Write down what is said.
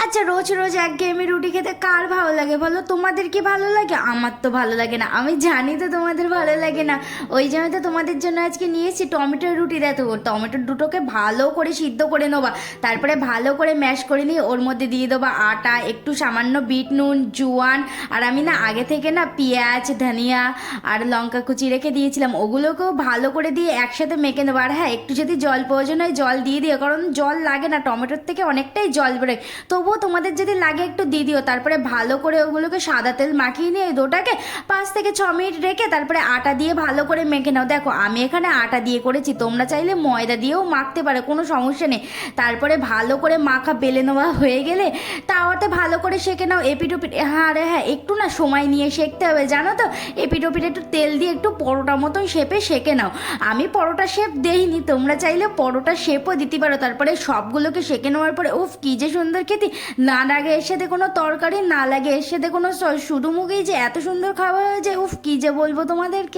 আচ্ছা, রোজ রোজ একঘেয়েমি রুটি খেতে কার ভালো লাগে বলো? তোমাদের কি ভালো লাগে? আমার তো ভালো লাগে না, আমি জানি তো তোমাদের ভালো লাগে না। ওই জন্য তো তোমাদের জন্য আজকে নিয়েছি টমেটোর রুটি। দেখো, টমেটোর দুটোকে ভালো করে সিদ্ধ করে নেবা, তারপরে ভালো করে ম্যাশ করে নিয়ে ওর মধ্যে দিয়ে দেবা আটা, একটু সামান্য বিট নুন, জোয়ান। আর আমি না আগে থেকে না পেঁয়াজ, ধনিয়া আর লঙ্কা কুচি রেখে দিয়েছিলাম, ওগুলোকেও ভালো করে দিয়ে একসাথে মেখে নেবো। আর হ্যাঁ, একটু যদি জল প্রয়োজন হয় জল দিয়ে দিও, কারণ জল লাগে না, টমেটোর থেকে অনেকটাই জল বেরোয়। তবুও তোমাদের যদি লাগে একটু দিয়ে দিও। তারপরে ভালো করে ওগুলোকে সাদা তেল মাখিয়ে নিয়ে ওই ডোটাকে 5 থেকে 6 মিনিট রেখে তারপরে আটা দিয়ে ভালো করে মেখে নাও। দেখো, আমি এখানে আটা দিয়ে করেছি, তোমরা চাইলে ময়দা দিয়েও মাখতে পারো, কোনো সমস্যা নেই। তারপরে ভালো করে মাখা বেলে নেওয়া হয়ে গেলে তাওয়াতে ভালো করে সেঁকে নাও এপিট ওপিট। হ্যাঁ, আরে হ্যাঁ, একটু না সময় নিয়ে সেঁকতে হবে, জানো তো। এপিট ওপিট একটু তেল দিয়ে একটু পরোটা মতন শেপে সেঁকে নাও। আমি পরোটা শেপ দেইনি, তোমরা চাইলে পরোটা শেপও দিতে পারো। তারপরে সবগুলোকে সেঁকে নেওয়ার পরে উফ, কি যে সুন্দর খেতে! না লাগে এর সাথে কোনো তরকারি, না লাগে এর সাথে কোনো শুধু মুখেই যে এত সুন্দর খাবার হয়ে যায়, উফ, কি যে বলবো তোমাদেরকে।